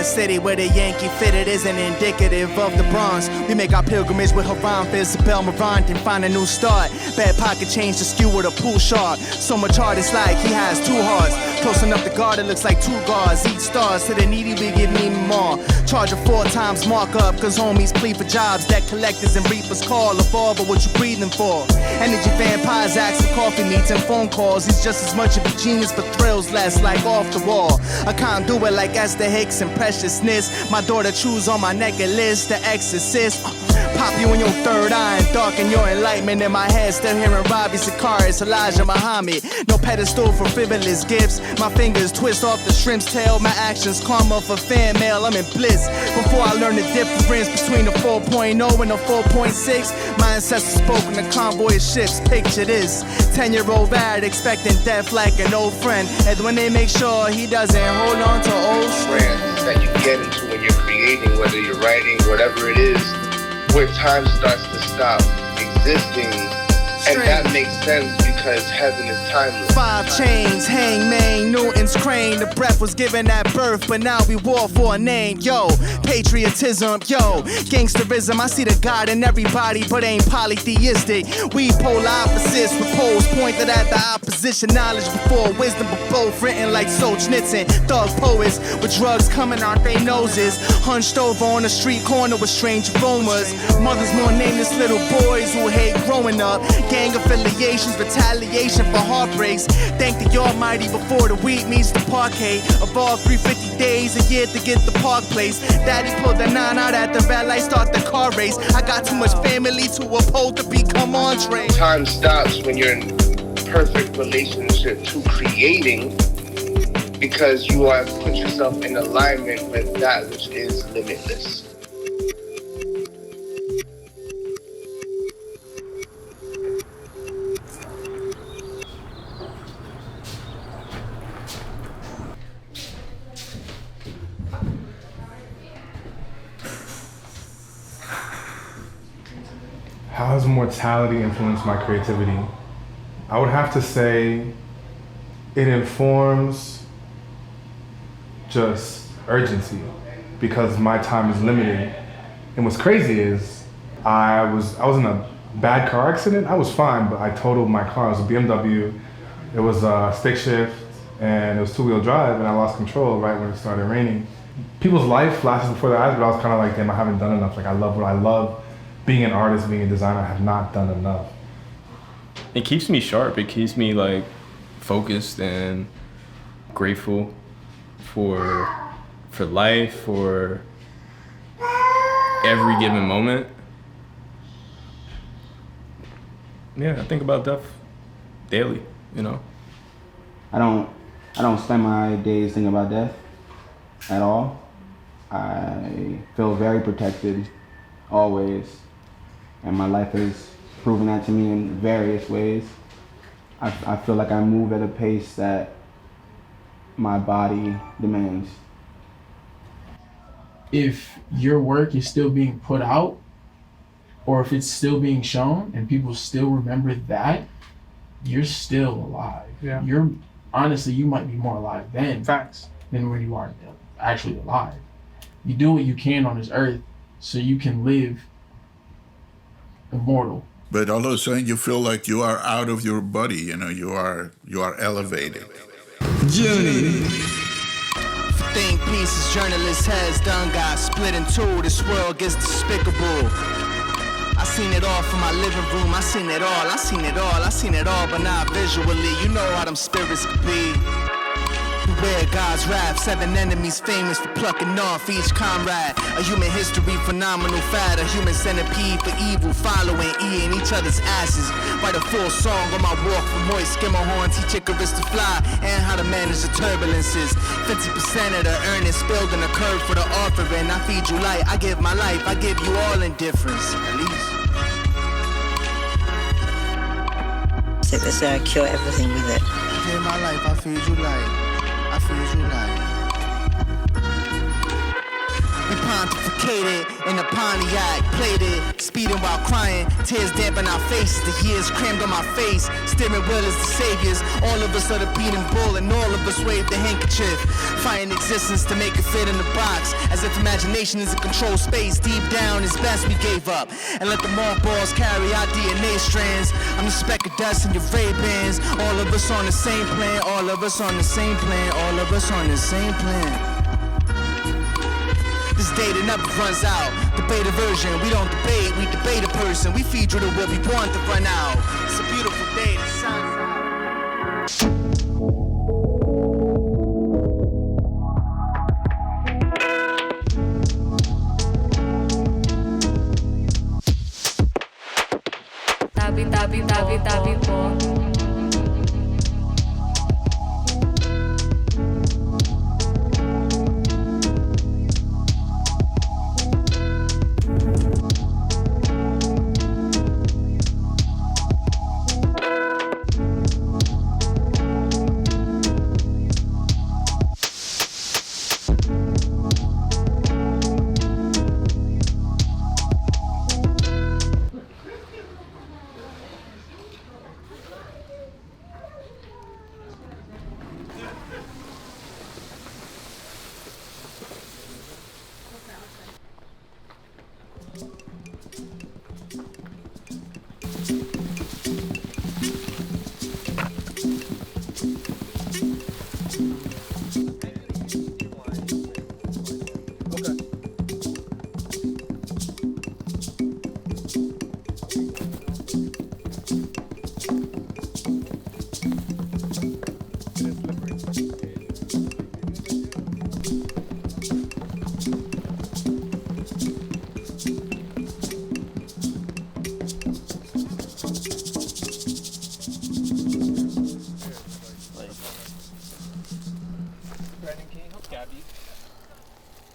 city where the Yankee fitted isn't indicative of the Bronx. We make our pilgrimage with Haram, Isabel Marant, and find a new start. Bad pocket change to skew with a pool shark. So much heart, it's like he has two hearts. Close enough to guard, it looks like two guards. Eat stars to the needy, we give me more. Charge a 4 times markup, cause homies plead for jobs. Debt collectors and reapers call. Evolve, but what you breathing for? Energy vampires ask for coffee meets and phone calls. He's just as much of a genius for thrills, less like off the wall. I can't do it like Esther Hicks and preciousness. My daughter chews on my necklace, the exorcist. Pop you in your third eye and darken your enlightenment. In my head, still hearing Ravi Sakaris, Elijah Muhammad. No pedestal for frivolous gifts. My fingers twist off the shrimp's tail. My actions karma for fan mail. I'm in bliss. Before I learned the difference between a 4.0 and a 4.6, my ancestors spoke in the convoy of ships. Picture this: 10-year-old lad expecting death like an old friend. And when they make sure he doesn't hold on to old strands that you get into when you're creating, whether you're writing, whatever it is, where time starts to stop existing, and that makes sense because heaven is timeless. 5 chains, hangman, Newton's crane. The breath was given at birth, but now we war for a name. Yo, patriotism, yo, gangsterism. I see the God in everybody, but ain't polytheistic. We polar opposites with poles pointed at the opposition. Knowledge before wisdom, but both written like Solzhenitsyn. Thug poets with drugs coming out their noses, hunched over on a street corner with strange aromas. Mothers more nameless little boys who hate growing up. Gang affiliations, retaliation for heartbreaks. Thank the Almighty before the weed meets the parquet. Of all 350 days a year to get the park place. Daddy pulled the 9 out at the red light, start the car race. I got too much family to uphold to become entree. Time stops when you're in perfect relationship to creating, because you are put yourself in alignment with that which is limitless. How has mortality influenced my creativity? I would have to say it informs just urgency, because my time is limited. And what's crazy is I was in a bad car accident. I was fine, but I totaled my car. It was a BMW. It was a stick shift and it was 2-wheel drive, and I lost control right when it started raining. People's life flashes before their eyes, but I was kind of like, damn, I haven't done enough. Like, I love what I love. Being an artist, being a designer, I have not done enough. It keeps me sharp. It keeps me like focused and grateful for life, for every given moment. Yeah, I think about death daily, you know. I don't spend my days thinking about death at all. I feel very protected always. And my life has proven that to me in various ways. I feel like I move at a pace that my body demands. If your work is still being put out, or if it's still being shown and people still remember that, you're still alive. Yeah. Honestly, you might be more alive then. Facts. Than when you are actually alive. You do what you can on this earth so you can live immortal. But all of a sudden you feel like you are out of your body, you know, you are elevated. JUNIE. Think pieces journalist has done got split in two. This world gets despicable. I seen it all from my living room. I seen it all, but not visually. You know how them spirits could be. Beware God's wrath, 7 enemies famous for plucking off each comrade. A human history, phenomenal fad, a human centipede for evil, following, eating each other's asses. Write a full song on my walk from moist, skimmer horn, teach Icarus to fly, and how to manage the turbulences. 50% of the earnings spilled in the curve for the offering. I feed you light, I give my life, I give you all indifference, at least. So they say I kill everything with it. I give my life, I feed you light. I feed you light. We pontificated in the Pontiac, played it, speeding while crying, tears dampen our faces, the years crammed on my face, steering wheel is the saviors, all of us are the beating bull, and all of us wave the handkerchief, fighting existence to make it fit in the box, as if imagination is a controlled space, deep down is best we gave up, and let the mothballs carry our DNA strands. I'm the speck of dust in your Ray-Bans, all of us on the same plan, all of us on the same plan, all of us on the same plan. This data never runs out. Debate a version. We don't debate, we debate a person. We feed you to what we want to run out. It's a beautiful day. The sun's out. Tabi po.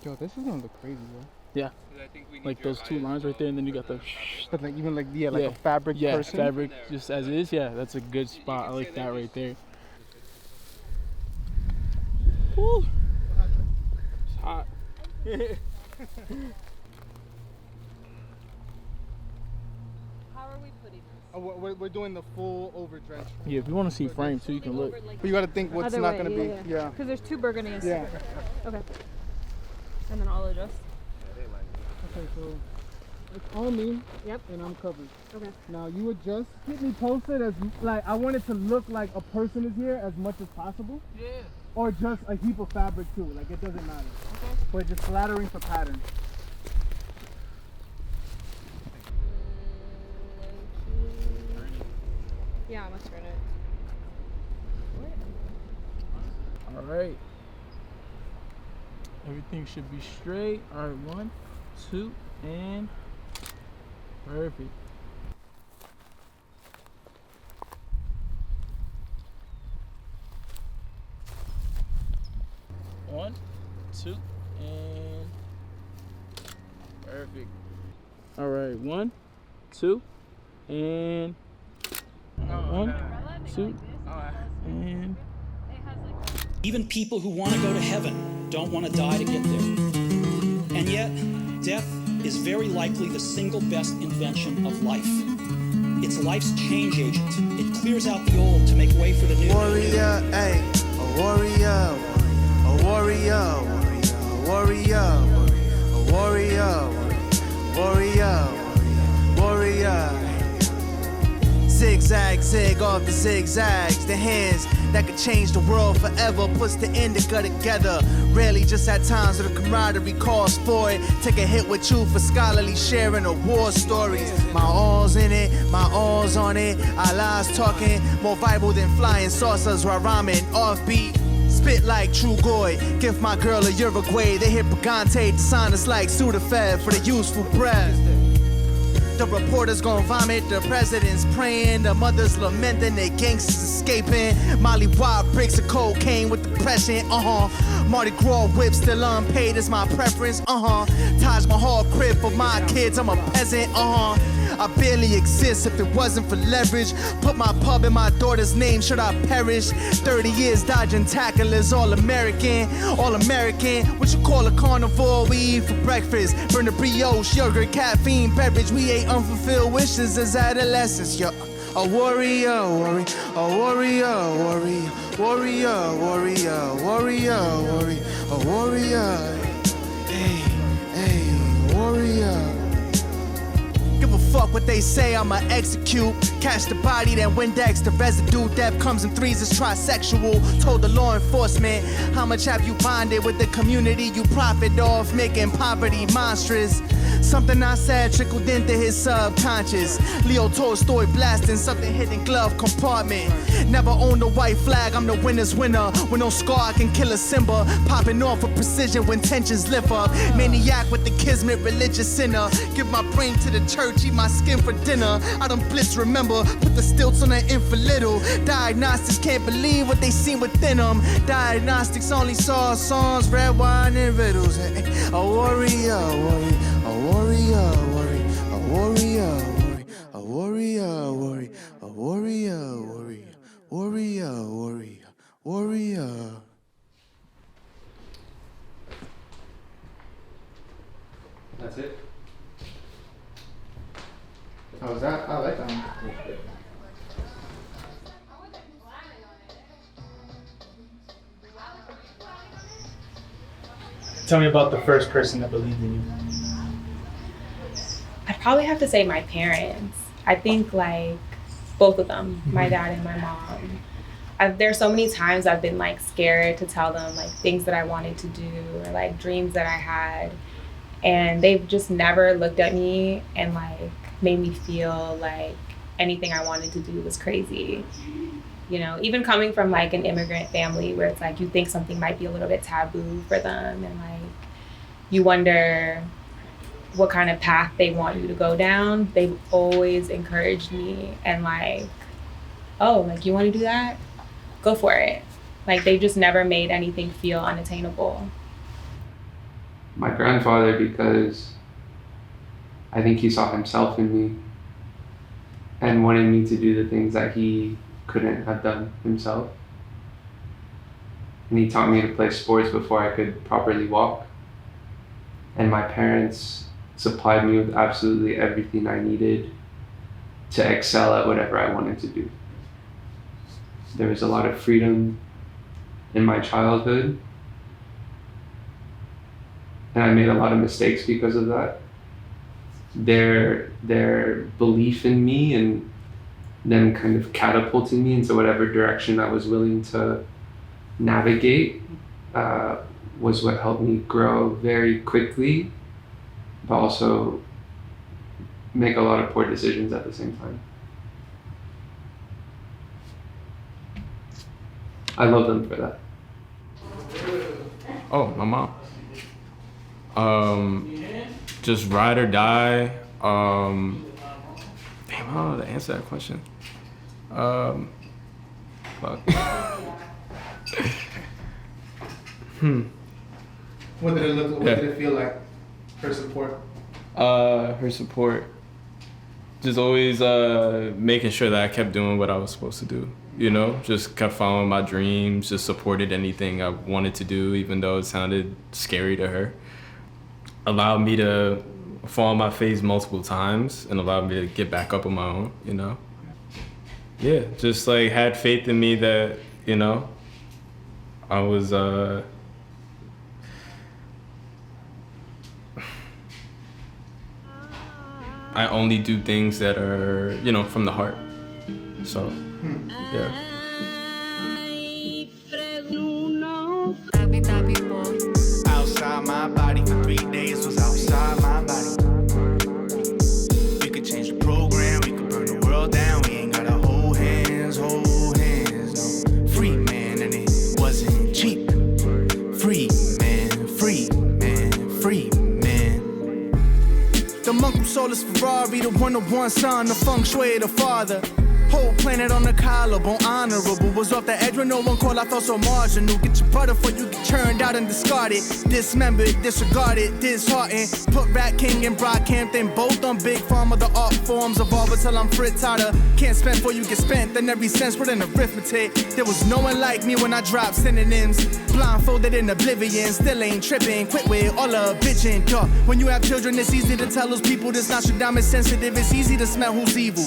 Yo, this is gonna look crazy, bro. Yeah. Like those two lines right there, and then you got the. But like even like a fabric person. Yeah, fabric just as is. Yeah, that's a good spot. I like that right there. Woo. It's hot. How are we putting this? Oh, we're doing the full over drench. Yeah, if you want to see frame too, you can look. But you gotta think what's not gonna be. Yeah. Because there's two burgundies. Yeah. Okay. And then I'll adjust. Okay, so it's on me. Yep. And I'm covered. Okay. Now you adjust. Keep me posted as like I want it to look like a person is here as much as possible. Yeah. Or just a heap of fabric too. Like it doesn't matter. Okay. But just flattering for pattern. Yeah, I must turn it. All right. Everything should be straight. All right, 1, 2, and perfect. One, 2, and perfect. All right, 1, 2, and 1, 2, and. Even people who want to go to heaven don't want to die to get there. And yet, death is very likely the single best invention of life. It's life's change agent. It clears out the old to make way for the new. Warrior, ay, a warrior, a warrior, a warrior, a warrior, warrior, warrior. Zigzag, zig off the zigzags, the hands that could change the world forever, puts the indica together. Rarely just at times where the camaraderie calls for it. Take a hit with you for scholarly sharing of war stories. My all's in it, my all's on it. Our lives talking, more vital than flying saucers while rhyming offbeat. Spit like true goy, give my girl a Uruguay. They hit Brigante, design us like Sudafed for the useful breath. The reporters gon' vomit, the president's praying, the mothers lamenting, the gangsters escaping. Molly Wild bricks of cocaine with depression, Mardi Gras whip still unpaid is my preference, Taj Mahal crib for my kids, I'm a peasant, I barely exist if it wasn't for leverage. Put my pub in my daughter's name, should I perish? 30 years dodging tacklers, all American. What you call a carnivore? We eat for breakfast. Burn the brioche, yogurt, caffeine, beverage. We ate unfulfilled wishes as adolescents. Yo, a warrior, a warrior. Hey, warrior. Give a fuck what they say, I'ma execute. Catch the body, then Windex, the residue. Death comes in threes, it's trisexual. Told the law enforcement, how much have you bonded with the community you profit off, making poverty monstrous? Something I said trickled into his subconscious. Leo Tolstoy blasting something hidden glove compartment. Never owned a white flag, I'm the winner's winner. With no scar, I can kill a Simba. Popping off with precision when tensions lift up. Maniac with the kismet, religious sinner. Give my brain to the church, eat my skin for dinner. I don't blitz, remember, put the stilts on the infant little. Diagnostics can't believe what they seen within them. Diagnostics only saw songs, red wine and riddles. A warrior, a warrior, a warrior, a warrior, a warrior. That's it. How was that? I like that one. Tell me about the first person that believed in you. I'd probably have to say my parents. I think like both of them, my dad and my mom. There's so many times I've been like scared to tell them like things that I wanted to do or like dreams that I had. And they've just never looked at me and like made me feel like anything I wanted to do was crazy. You know, even coming from like an immigrant family where it's like you think something might be a little bit taboo for them and like you wonder what kind of path they want you to go down. They've always encouraged me and like, oh, like you want to do that? Go for it. Like they just never made anything feel unattainable. My grandfather, because I think he saw himself in me and wanted me to do the things that he couldn't have done himself. And he taught me to play sports before I could properly walk. And my parents supplied me with absolutely everything I needed to excel at whatever I wanted to do. There was a lot of freedom in my childhood, and I made a lot of mistakes because of that. Their belief in me and them kind of catapulting me into whatever direction I was willing to navigate was what helped me grow very quickly, but also make a lot of poor decisions at the same time. I love them for that. Oh, my mom. Just ride or die. Damn, I don't know how to answer that question. Fuck. What did it look like? What did it feel like? Her support? Her support. Just always making sure that I kept doing what I was supposed to do. You know, just kept following my dreams, just supported anything I wanted to do, even though it sounded scary to her. Allowed me to fall on my face multiple times and allowed me to get back up on my own, you know? Yeah, just like had faith in me that, you know, I was, I only do things that are, you know, from the heart. So, yeah. Outside my body for 3 days was outside my body. We could change the program, we could burn the world down. We ain't gotta hold hands, no. Free man, and it wasn't cheap. Free man. The monk who sold his Ferrari, the one-on-one son, the feng shui, the father. Whole planet on the collarbone, honorable. Was off the edge when no one called, I felt so marginal. Get your butter before you get turned out and discarded. Dismembered, disregarded, disheartened. Put Rat King and Brockhampton both on Big Pharma. The art forms evolve until I'm frittata. Can't spend before you get spent, then every cent's put in arithmetic. There was no one like me when I dropped synonyms. Blindfolded in oblivion, still ain't tripping. Quit with all the bitching, duh. When you have children, it's easy to tell those people this Nostradamus sensitive. It's easy to smell who's evil.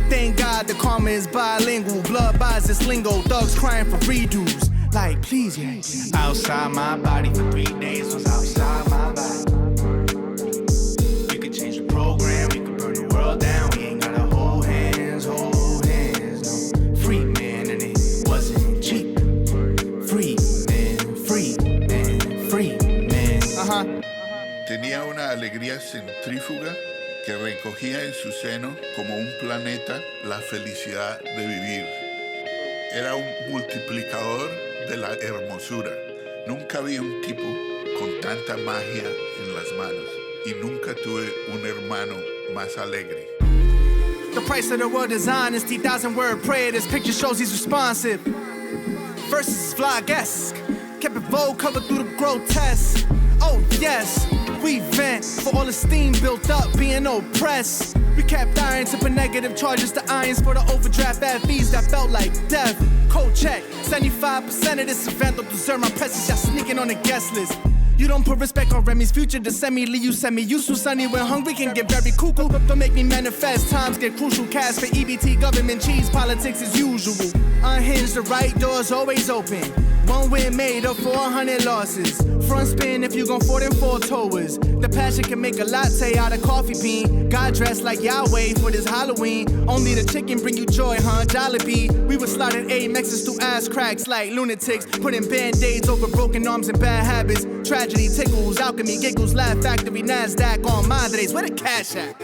Thank God the karma is bilingual. Blood buys this lingo. Thugs crying for redos. Like, please, yeah. Outside my body for 3 days was outside my body. We could change the program. We could burn the world down. We ain't gotta hold hands, no. Free man, and it wasn't cheap. Free man, free man, free man. Tenía una alegría centrífuga que recogía en su seno como un planeta la felicidad de vivir. Era un multiplicador de la hermosura. Nunca vi un tipo con tanta magia en las manos y nunca tuve un hermano más alegre. The price of the world is honesty, 1,000-word prayer. This picture shows he's responsive. Verses vlog-esque, kept it vogue, covered through the grotesque. Oh yes, we vent for all the steam built up, being oppressed. We kept iron to put negative charges to irons for the overdraft bad fees that felt like death. Cold check, 75% of this event don't deserve my presence. Y'all sneaking on the guest list. You don't put respect on Remy's future to send me, leave you semi-useful. Sonny, when hungry can get very cuckoo. Don't make me manifest, times get crucial. Cash for EBT, government cheese, politics as usual. Unhinged, the right door's always open. One win made up 400 losses. Front spin if you gon' 4 and 4 towers. The passion can make a latte out of coffee bean. Got dressed like Yahweh for this Halloween. Only the chicken bring you joy, huh? Jollibee. We were sliding Amexes through ass cracks like lunatics. Putting band-aids over broken arms and bad habits. Tragedy tickles, alchemy giggles, laugh factory, NASDAQ on Madres. Where the cash at?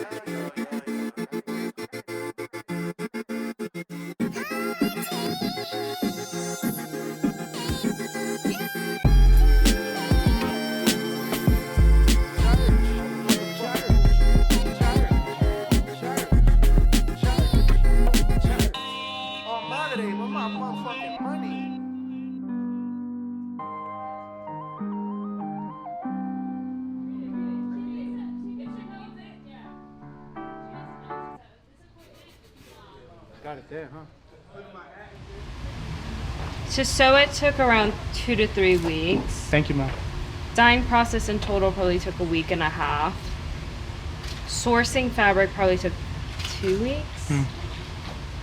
Got it there, huh? To sew it took around 2 to 3 weeks. Thank you, Mom. Dyeing process in total probably took a week and a half. Sourcing fabric probably took 2 weeks.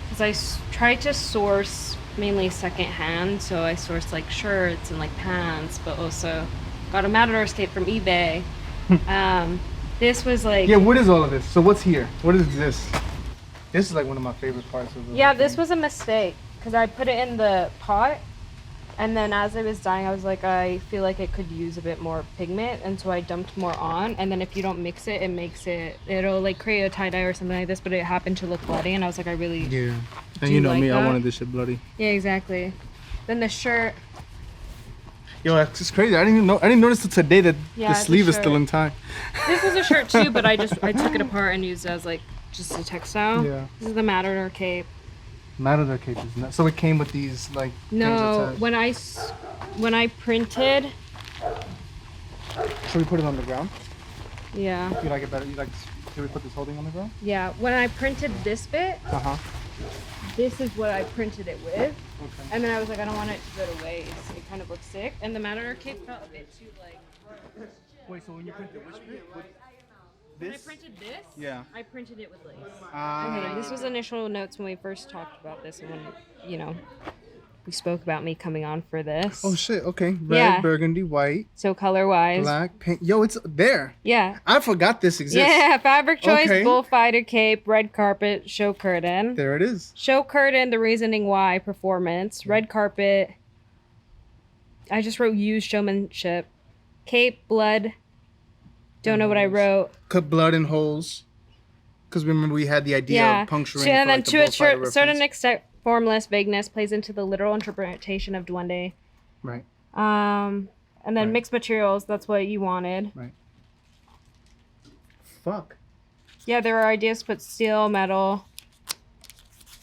Because I tried to source mainly secondhand, so I sourced like shirts and like pants, but also got a Matador skate from eBay. This was like... Yeah, what is all of this? So what's here? What is this? This is like one of my favorite parts of the Yeah, this was a mistake because I put it in the pot and then as I was dyeing I was like, I feel like it could use a bit more pigment, and so I dumped more on, and then if you don't mix it, it'll like create a tie-dye or something like this, but it happened to look bloody and I was like, I really and you know like me, that. I wanted this shit bloody. Yeah, exactly. Then the shirt. Yo, that's just crazy. I didn't notice till today that the sleeve is still in time. This was a shirt too, but I took it apart and used it as like just a textile. Yeah. This is the Matador cape. Matador cape is not. So it came with these like. No, when I printed. Should we put it on the ground? Yeah. You like it better? Should we put this holding on the ground? Yeah. When I printed this bit. This is what I printed it with. Okay. And then I was like, I don't want it to go to waste. It kind of looks sick. And the Matador cape felt a bit too like. Wait, so when you printed which bit? When I printed this, yeah, I printed it with lace. Okay, this was initial notes when we first talked about this, and when we spoke about me coming on for this. Oh shit! Okay, red, burgundy, white. So color-wise, black, pink. Yo, it's there. Yeah. I forgot this exists. Yeah, fabric choice, Okay. bullfighter cape, red carpet, show curtain. There it is. Show curtain, the reasoning why, performance, red carpet. I just wrote use showmanship, cape, blood. Don't know what I wrote. Cut blood in holes. Because remember we had the idea of puncturing. And then like, to a certain extent, formless vagueness plays into the literal interpretation of Duende. Right. And then mixed materials, that's what you wanted. Right. Fuck. Yeah, there were ideas to put steel, metal.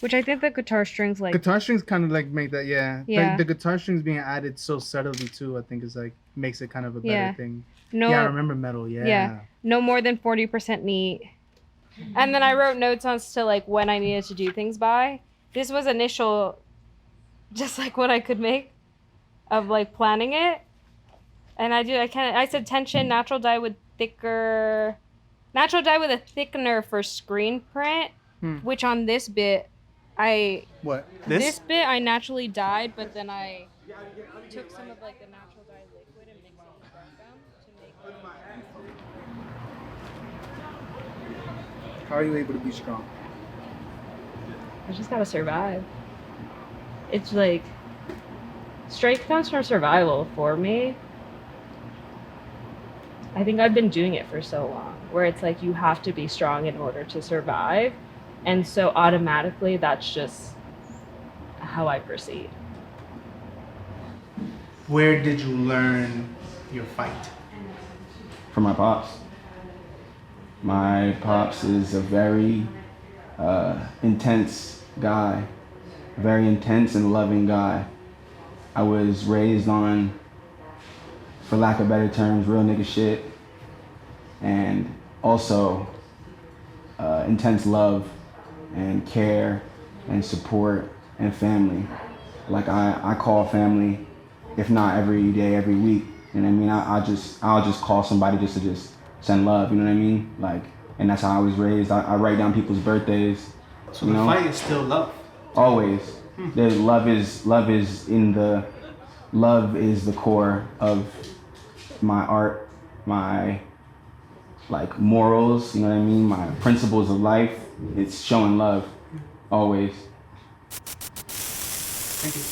Which I think the guitar strings like. Guitar strings kind of like make that, yeah. Yeah. Like the guitar strings being added so subtly too, I think is like makes it kind of a better thing. No. Yeah, I remember metal. Yeah. Yeah. No more than 40% neat. And then I wrote notes on to like when I needed to do things by. This was initial, just like what I could make, of like planning it. And I said tension, natural dye with a thickener for screen print, which on this bit. This bit I naturally dyed, but then I took some of like the natural dye liquid and mixed it with bergam to make it. How are you able to be strong? I just gotta survive. It's like strength comes from survival for me. I think I've been doing it for so long, where it's like you have to be strong in order to survive. And so automatically, that's just how I proceed. Where did you learn your fight? From my pops. My pops is a very intense guy, very intense and loving guy. I was raised on, for lack of better terms, real nigga shit, and also intense love and care and support and family. Like I call family, if not every day, every week. You know what I mean? I'll just call somebody just to send love. You know what I mean? Like, and that's how I was raised. I write down people's birthdays. So the fight is still love. Always. The love is the core of my art, my like morals, you know what I mean? My principles of life. It's showing love, always. Thank you.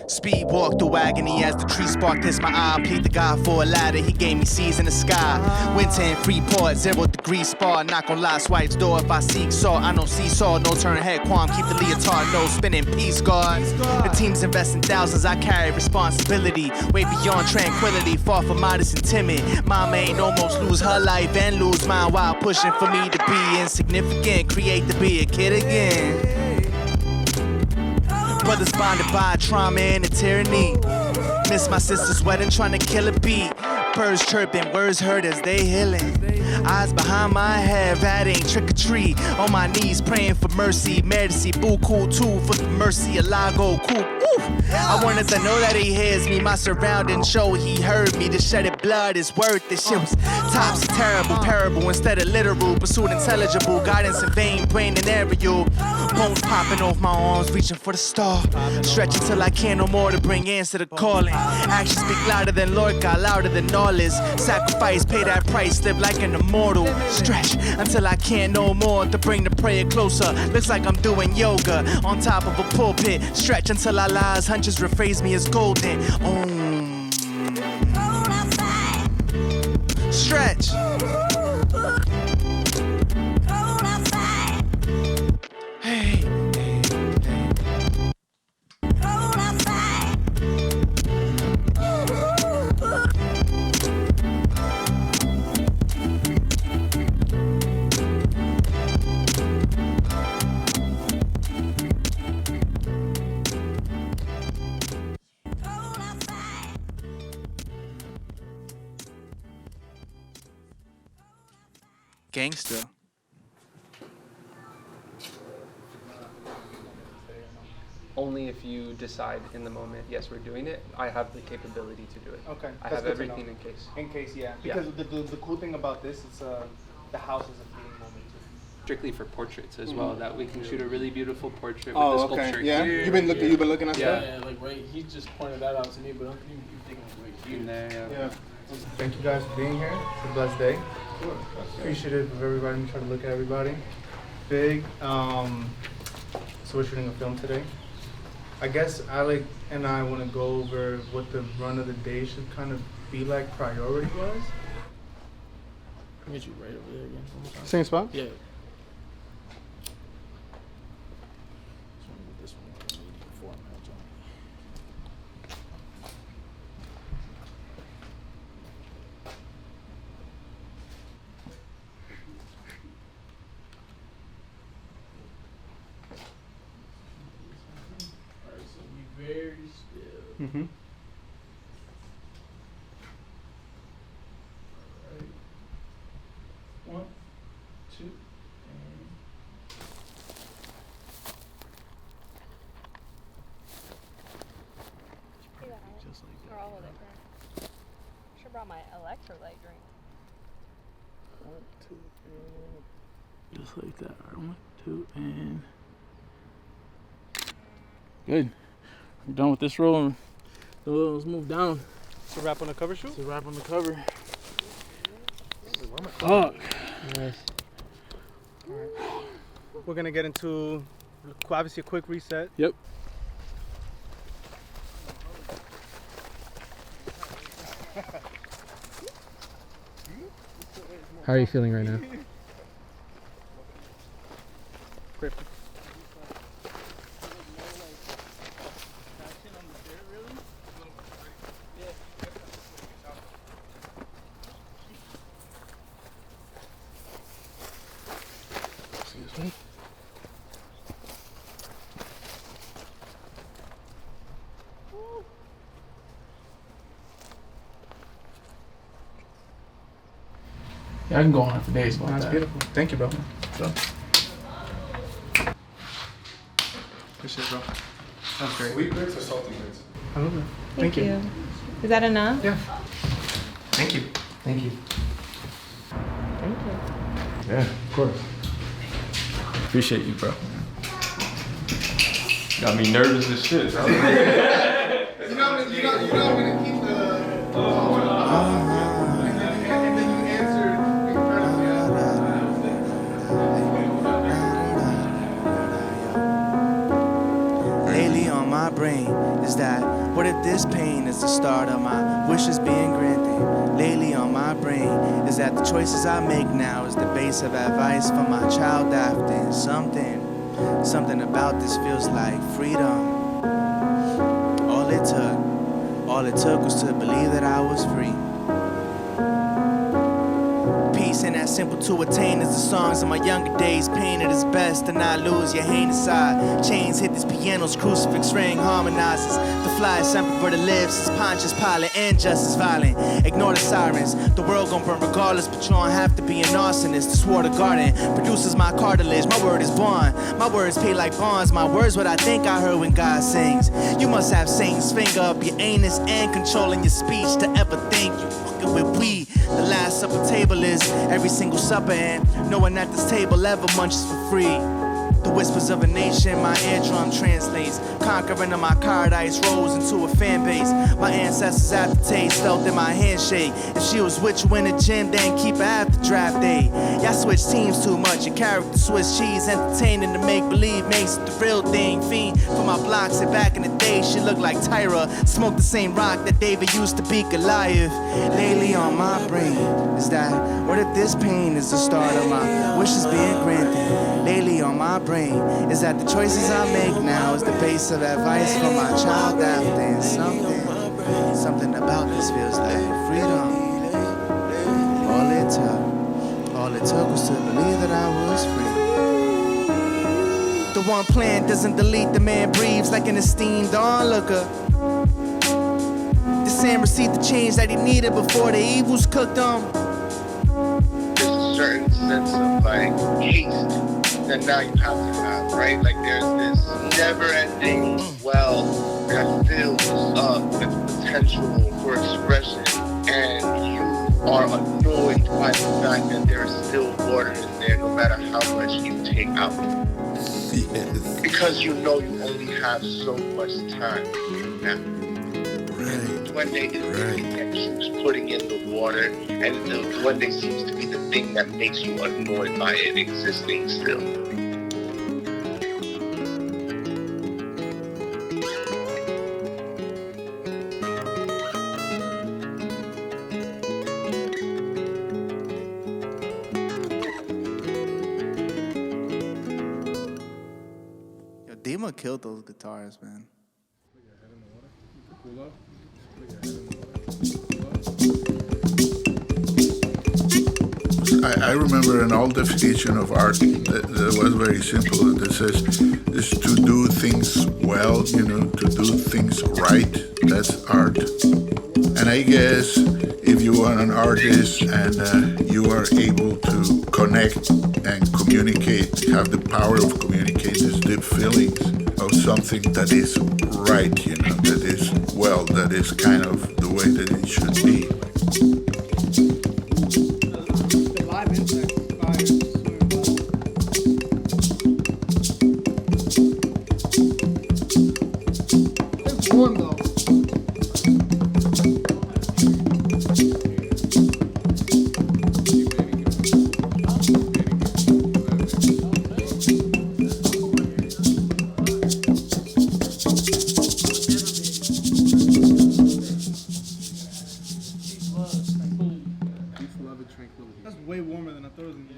Speed walk through agony as the tree spark hits my eye. Plead to God for a ladder, he gave me seas in the sky. Winter in Freeport, 0 degree spar. Not gonna lie, swipe's door if I seek salt. I know seesaw, no turn head qualm. Keep the leotard, no spinning peace guards. The team's investing thousands, I carry responsibility. Way beyond tranquility, far from modest and timid. Mama ain't almost lose her life and lose mine while pushing for me to be insignificant. Create to be a kid again. Brothers bonded by trauma and a tyranny. Miss my sister's wedding, trying to kill a beat. Birds chirping, words heard as they healing. Eyes behind my head, that ain't trick or treat. On my knees praying for mercy. Mercy, boo cool too for the mercy. A lago cool. I wanted to know that he hears me. My surroundings show he heard me. The shedded blood is worth it. Shit was topsy terrible, parable instead of literal. Pursued intelligible, guidance in vain, brain and aerial. Bones popping off my arms, reaching for the star. Stretching till I can't no more to bring answer to calling. Actions speak louder than Lord God, louder than knowledge. Sacrifice, pay that price, live like an immortal. Stretch until I can't no more to bring the prayer closer. Looks like I'm doing yoga on top of a pulpit. Stretch until I lies, hunches rephrase me as golden. Stretch. Hey. Gangster. Only if you decide in the moment, yes, we're doing it, I have the capability to do it. Okay. I have everything in case. In case, yeah. Because the cool thing about this is the house is a fleeting moment too. Strictly for portraits as well, that we can shoot a really beautiful portrait with the Oh, sculpture okay. Yeah. here. You've been looking at stuff? Yeah, like right. He just pointed that out to me, but I'm thinking right here. In there, Yeah. Thank you guys for being here. It's a blessed day. Appreciative of everybody. Try to look at everybody. Big. So we're shooting a film today. I guess Alec and I want to go over what the run of the day should kind of be like priority-wise. I'll get you right over there again. Same spot? Yeah. Mm-hmm. One, two, Just like that. Or I'll hold it for him. Should have brought my electrolyte drink. 1, 2, and just like that. All right, 1, 2, and good. We're done with this roll. So let's move down. It's a wrap on the cover shoot? It's a wrap on the cover. Fuck. Yes. All right. We're gonna get into obviously a quick reset. Yep. How are you feeling right now? Great. Excuse me. Yeah, I can go on for days about That's that. beautiful. Thank you, bro. So. Good shit, bro. That's great. Sweet grits or salty grits? I love it. Thank you. Is that enough? Yeah. Thank you. Thank you. Thank you. Yeah, of course. Appreciate you, bro. Got me nervous as shit. You're not gonna keep the. And then you answered incredibly. Lately on my brain is that what if this pain is the start of my wishes being granted? Lately on my brain is that the choices I make now is the base of advice for my child after something about this feels like freedom. All it took was to believe that I was free. Peace ain't that simple to attain as the songs of my younger days painted as best to not lose your heinous side. Chains hit these pianos, crucifix ring harmonizes. The fly is semper for the lives, is Pontius Pilate and justice violent. Ignore the sirens, the world gon' burn regardless, but you don't have to be an arsonist. This water garden produces my cartilage, my word is born. My words pay like bonds, my words what I think I heard when God sings. You must have Satan's finger up your anus and controlling your speech to ever think you fucking with weed. The last supper table is every single supper, and no one at this table ever munches for free. The whispers of a nation, my eardrum translates. Conquering of my paradise rose into a fan base. My ancestors' aftertaste felt in my handshake. If she was with you in the gym, then keep her after draft day. Y'all switch teams too much. Your character Swiss cheese, entertaining to make believe makes it the real thing. Fiend for my blocks, and back in the day, she looked like Tyra. Smoked the same rock that David used to beat Goliath. Lately on my brain is that what if this pain is the start of my wishes being granted? Lately on my brain is that the choices I make now is the base of advice for my child after. And something about this feels like freedom. All it took was to believe that I was free. The one plan doesn't delete, the man breathes like an esteemed onlooker. The same received the change that he needed before the evils cooked him. There's a certain sense of like haste that now you have to have, right? Like there's this never-ending well that fills up with potential for expression, and you are annoyed by the fact that there is still water in there no matter how much you take out. Yes. Because you know you only have so much time now. Duende is the thing that keeps putting in the water, and the Duende seems to be the thing that makes you annoyed by it existing still. Yo, Dima killed those guitars, man. I remember an old definition of art that was very simple. That says, is to do things well, you know, to do things right. That's art. And I guess if you are an artist and you are able to connect and communicate, have the power of communicating these deep feelings of something that is right, you know, that is well, that is kind of the way that it should be. It's warm though. That's way warmer than I thought it was gonna be.